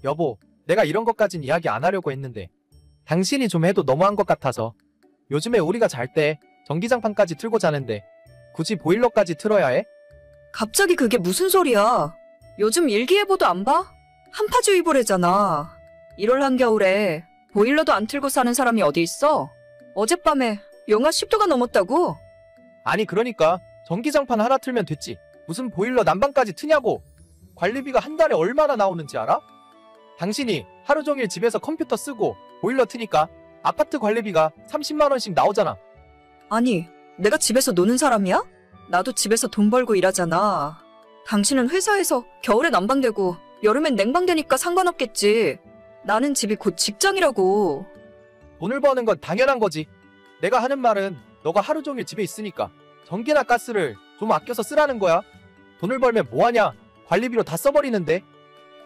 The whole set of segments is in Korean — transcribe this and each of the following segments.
여보, 내가 이런 것까진 이야기 안 하려고 했는데 당신이 좀 해도 너무한 것 같아서. 요즘에 우리가 잘 때 전기장판까지 틀고 자는데 굳이 보일러까지 틀어야 해? 갑자기 그게 무슨 소리야? 요즘 일기예보도 안 봐? 한파주의보래잖아. 1월 한겨울에 보일러도 안 틀고 사는 사람이 어디 있어? 어젯밤에 영하 10도가 넘었다고? 아니 그러니까 전기장판 하나 틀면 됐지. 무슨 보일러 난방까지 트냐고. 관리비가 한 달에 얼마나 나오는지 알아? 당신이 하루 종일 집에서 컴퓨터 쓰고 보일러 트니까 아파트 관리비가 30만 원씩 나오잖아. 아니, 내가 집에서 노는 사람이야? 나도 집에서 돈 벌고 일하잖아. 당신은 회사에서 겨울에 난방되고 여름엔 냉방되니까 상관없겠지. 나는 집이 곧 직장이라고. 돈을 버는 건 당연한 거지. 내가 하는 말은 너가 하루 종일 집에 있으니까 전기나 가스를 좀 아껴서 쓰라는 거야. 돈을 벌면 뭐하냐? 관리비로 다 써버리는데.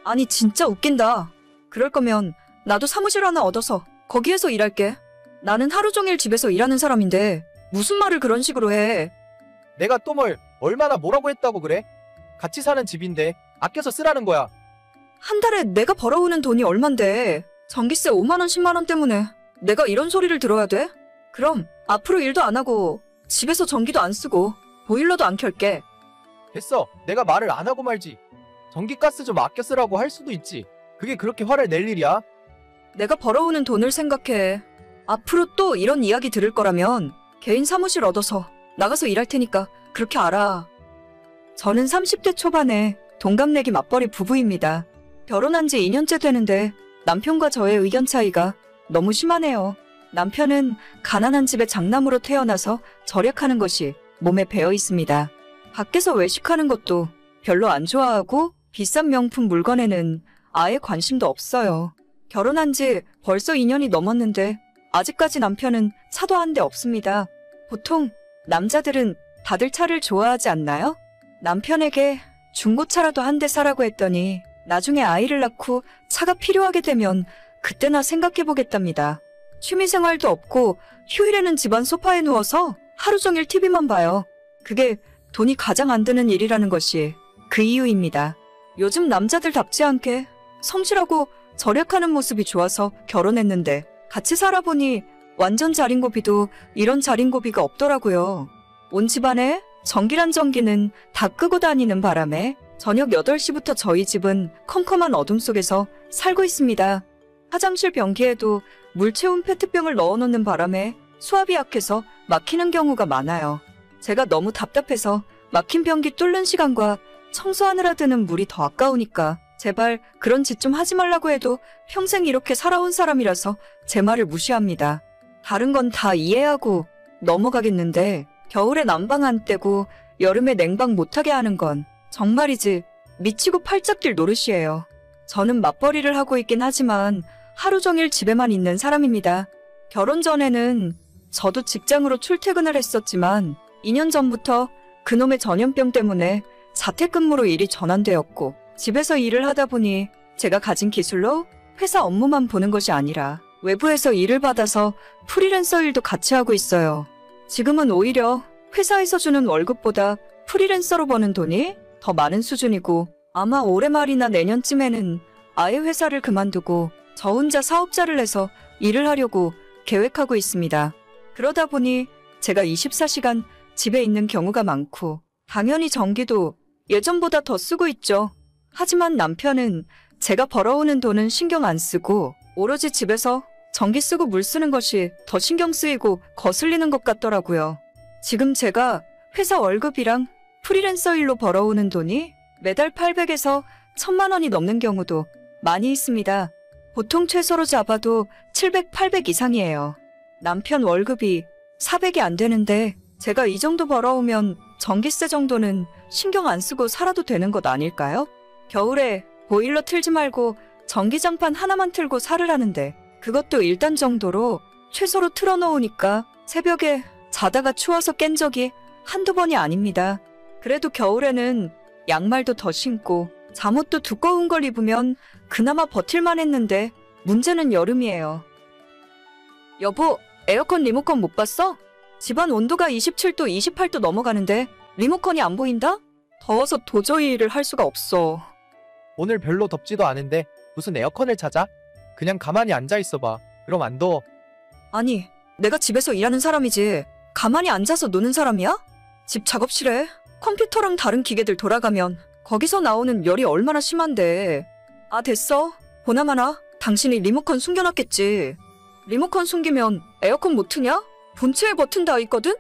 아니 진짜 웃긴다. 그럴 거면 나도 사무실 하나 얻어서 거기에서 일할게. 나는 하루 종일 집에서 일하는 사람인데 무슨 말을 그런 식으로 해. 내가 또 얼마나 뭐라고 했다고 그래? 같이 사는 집인데 아껴서 쓰라는 거야. 한 달에 내가 벌어오는 돈이 얼만데 전기세 5만 원 10만 원 때문에 내가 이런 소리를 들어야 돼? 그럼 앞으로 일도 안 하고 집에서 전기도 안 쓰고 보일러도 안 켤게. 됐어. 내가 말을 안 하고 말지. 전기가스 좀 아껴 쓰라고 할 수도 있지. 그게 그렇게 화를 낼 일이야? 내가 벌어오는 돈을 생각해. 앞으로 또 이런 이야기 들을 거라면 개인 사무실 얻어서 나가서 일할 테니까 그렇게 알아. 저는 30대 초반에 동갑내기 맞벌이 부부입니다. 결혼한 지 2년째 되는데 남편과 저의 의견 차이가 너무 심하네요. 남편은 가난한 집의 장남으로 태어나서 절약하는 것이 몸에 배어 있습니다. 밖에서 외식하는 것도 별로 안 좋아하고 비싼 명품 물건에는 아예 관심도 없어요. 결혼한 지 벌써 2년이 넘었는데 아직까지 남편은 차도 한 대 없습니다. 보통 남자들은 다들 차를 좋아하지 않나요? 남편에게 중고차라도 한 대 사라고 했더니 나중에 아이를 낳고 차가 필요하게 되면 그때나 생각해보겠답니다. 취미생활도 없고 휴일에는 집안 소파에 누워서 하루 종일 TV만 봐요. 그게 돈이 가장 안 드는 일이라는 것이 그 이유입니다. 요즘 남자들답지 않게 성실하고 절약하는 모습이 좋아서 결혼했는데 같이 살아보니 완전 자린고비도 이런 자린고비가 없더라고요. 온 집안에 전기란 전기는 다 끄고 다니는 바람에 저녁 8시부터 저희 집은 컴컴한 어둠 속에서 살고 있습니다. 화장실 변기에도 물 채운 페트병을 넣어놓는 바람에 수압이 약해서 막히는 경우가 많아요. 제가 너무 답답해서 막힌 변기 뚫는 시간과 청소하느라 드는 물이 더 아까우니까 제발 그런 짓 좀 하지 말라고 해도 평생 이렇게 살아온 사람이라서 제 말을 무시합니다. 다른 건 다 이해하고 넘어가겠는데 겨울에 난방 안 떼고 여름에 냉방 못하게 하는 건 정말이지 미치고 팔짝 뛸 노릇이에요. 저는 맞벌이를 하고 있긴 하지만 하루 종일 집에만 있는 사람입니다. 결혼 전에는 저도 직장으로 출퇴근을 했었지만 2년 전부터 그놈의 전염병 때문에 자택근무로 일이 전환되었고 집에서 일을 하다 보니 제가 가진 기술로 회사 업무만 보는 것이 아니라 외부에서 일을 받아서 프리랜서 일도 같이 하고 있어요. 지금은 오히려 회사에서 주는 월급보다 프리랜서로 버는 돈이 더 많은 수준이고 아마 올해 말이나 내년쯤에는 아예 회사를 그만두고 저 혼자 사업자를 내서 일을 하려고 계획하고 있습니다. 그러다 보니 제가 24시간 집에 있는 경우가 많고 당연히 전기도 예전보다 더 쓰고 있죠. 하지만 남편은 제가 벌어오는 돈은 신경 안 쓰고 오로지 집에서 전기 쓰고 물 쓰는 것이 더 신경 쓰이고 거슬리는 것 같더라고요. 지금 제가 회사 월급이랑 프리랜서 일로 벌어오는 돈이 매달 800에서 1000만 원이 넘는 경우도 많이 있습니다. 보통 최소로 잡아도 700, 800 이상이에요. 남편 월급이 400이 안 되는데 제가 이 정도 벌어오면 전기세 정도는 신경 안 쓰고 살아도 되는 것 아닐까요? 겨울에 보일러 틀지 말고 전기장판 하나만 틀고 살을 하는데 그것도 일단 정도로 최소로 틀어놓으니까 새벽에 자다가 추워서 깬 적이 한두 번이 아닙니다. 그래도 겨울에는 양말도 더 신고 잠옷도 두꺼운 걸 입으면 그나마 버틸만 했는데 문제는 여름이에요. 여보, 에어컨 리모컨 못 봤어? 집안 온도가 27도, 28도 넘어가는데 리모컨이 안 보인다? 더워서 도저히 일을 할 수가 없어. 오늘 별로 덥지도 않은데 무슨 에어컨을 찾아? 그냥 가만히 앉아 있어봐. 그럼 안 더워. 아니, 내가 집에서 일하는 사람이지. 가만히 앉아서 노는 사람이야? 집 작업실에 컴퓨터랑 다른 기계들 돌아가면 거기서 나오는 열이 얼마나 심한데. 아, 됐어. 보나마나 당신이 리모컨 숨겨놨겠지. 리모컨 숨기면 에어컨 못 트냐? 본체에 버튼 다 있거든?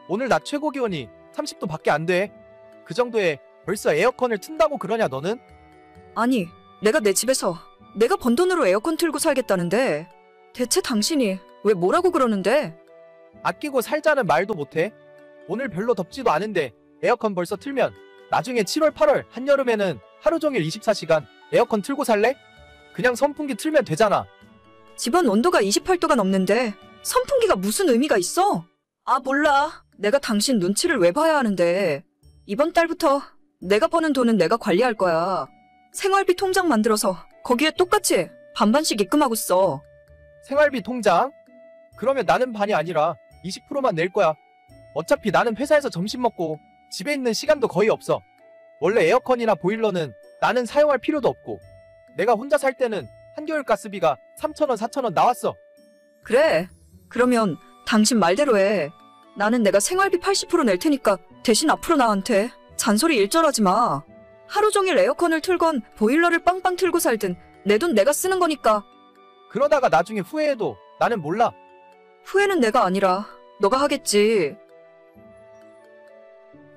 오늘 낮 최고 기온이 30도 밖에 안 돼. 그 정도에 벌써 에어컨을 튼다고 그러냐 너는? 아니, 내가 내 집에서 내가 번 돈으로 에어컨 틀고 살겠다는데 대체 당신이 왜 뭐라고 그러는데? 아끼고 살자는 말도 못해? 오늘 별로 덥지도 않은데 에어컨 벌써 틀면 나중에 7월 8월 한여름에는 하루 종일 24시간 에어컨 틀고 살래? 그냥 선풍기 틀면 되잖아. 집안 온도가 28도가 넘는데 선풍기가 무슨 의미가 있어? 아, 몰라. 내가 당신 눈치를 왜 봐야 하는데. 이번 달부터 내가 버는 돈은 내가 관리할 거야. 생활비 통장 만들어서 거기에 똑같이 반반씩 입금하고 써. 생활비 통장? 그러면 나는 반이 아니라 20%만 낼 거야. 어차피 나는 회사에서 점심 먹고 집에 있는 시간도 거의 없어. 원래 에어컨이나 보일러는 나는 사용할 필요도 없고 내가 혼자 살 때는 한겨울 가스비가 3,000원, 4,000원 나왔어. 그래. 그러면 당신 말대로 해. 나는 내가 생활비 80% 낼 테니까 대신 앞으로 나한테 잔소리 일절하지 마. 하루 종일 에어컨을 틀건 보일러를 빵빵 틀고 살든 내 돈 내가 쓰는 거니까. 그러다가 나중에 후회해도 나는 몰라. 후회는 내가 아니라 너가 하겠지.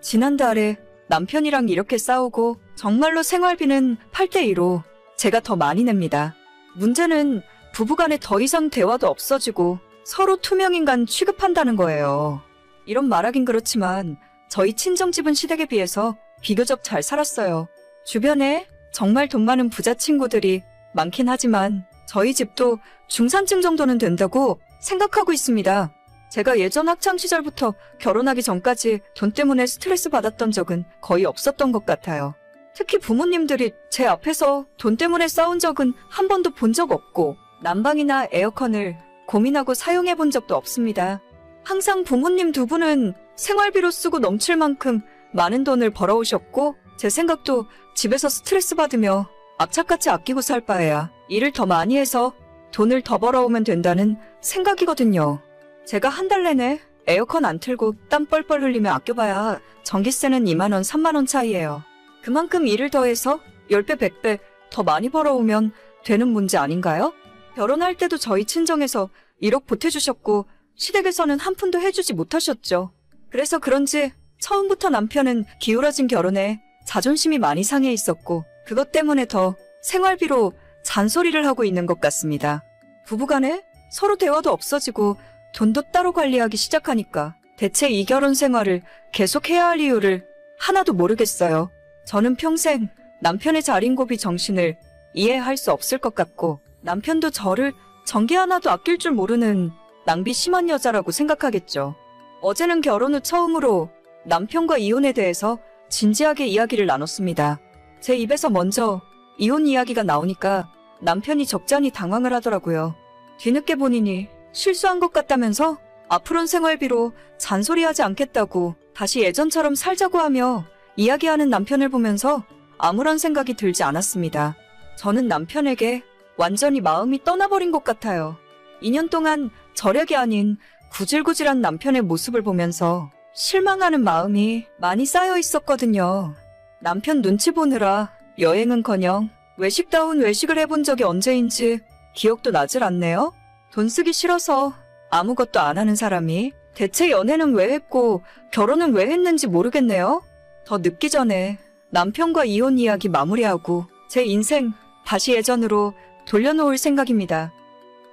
지난달에 남편이랑 이렇게 싸우고 정말로 생활비는 8대2로 제가 더 많이 냅니다. 문제는 부부간에 더 이상 대화도 없어지고 서로 투명인간 취급한다는 거예요. 이런 말하긴 그렇지만 저희 친정집은 시댁에 비해서 비교적 잘 살았어요. 주변에 정말 돈 많은 부자 친구들이 많긴 하지만 저희 집도 중산층 정도는 된다고 생각하고 있습니다. 제가 예전 학창시절부터 결혼하기 전까지 돈 때문에 스트레스 받았던 적은 거의 없었던 것 같아요. 특히 부모님들이 제 앞에서 돈 때문에 싸운 적은 한 번도 본 적 없고 난방이나 에어컨을 고민하고 사용해 본 적도 없습니다. 항상 부모님 두 분은 생활비로 쓰고 넘칠 만큼 많은 돈을 벌어오셨고 제 생각도 집에서 스트레스 받으며 악착같이 아끼고 살 바에야 일을 더 많이 해서 돈을 더 벌어오면 된다는 생각이거든요. 제가 한 달 내내 에어컨 안 틀고 땀 뻘뻘 흘리며 아껴봐야 전기세는 2만 원, 3만 원 차이예요. 그만큼 일을 더해서 10배, 100배 더 많이 벌어오면 되는 문제 아닌가요? 결혼할 때도 저희 친정에서 1억 보태주셨고 시댁에서는 한 푼도 해주지 못하셨죠. 그래서 그런지 처음부터 남편은 기울어진 결혼에 자존심이 많이 상해 있었고 그것 때문에 더 생활비로 잔소리를 하고 있는 것 같습니다. 부부간에 서로 대화도 없어지고 돈도 따로 관리하기 시작하니까 대체 이 결혼 생활을 계속해야 할 이유를 하나도 모르겠어요. 저는 평생 남편의 자린고비 정신을 이해할 수 없을 것 같고 남편도 저를 전기 하나도 아낄 줄 모르는 낭비 심한 여자라고 생각하겠죠. 어제는 결혼 후 처음으로 남편과 이혼에 대해서 진지하게 이야기를 나눴습니다. 제 입에서 먼저 이혼 이야기가 나오니까 남편이 적잖이 당황을 하더라고요. 뒤늦게 본인이 실수한 것 같다면서 앞으로는 생활비로 잔소리하지 않겠다고 다시 예전처럼 살자고 하며 이야기하는 남편을 보면서 아무런 생각이 들지 않았습니다. 저는 남편에게 완전히 마음이 떠나버린 것 같아요. 2년 동안 절약이 아닌 구질구질한 남편의 모습을 보면서 실망하는 마음이 많이 쌓여 있었거든요. 남편 눈치 보느라 여행은커녕 외식다운 외식을 해본 적이 언제인지 기억도 나질 않네요. 돈 쓰기 싫어서 아무것도 안 하는 사람이 대체 연애는 왜 했고 결혼은 왜 했는지 모르겠네요. 더 늦기 전에 남편과 이혼 이야기 마무리하고 제 인생 다시 예전으로 돌려놓을 생각입니다.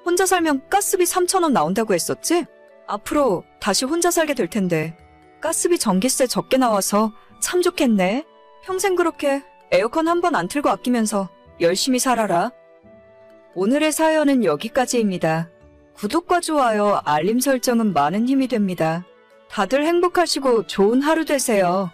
혼자 살면 가스비 3,000원 나온다고 했었지? 앞으로 다시 혼자 살게 될 텐데 가스비 전기세 적게 나와서 참 좋겠네. 평생 그렇게 에어컨 한 번 안 틀고 아끼면서 열심히 살아라. 오늘의 사연은 여기까지입니다. 구독과 좋아요, 알림 설정은 많은 힘이 됩니다. 다들 행복하시고 좋은 하루 되세요.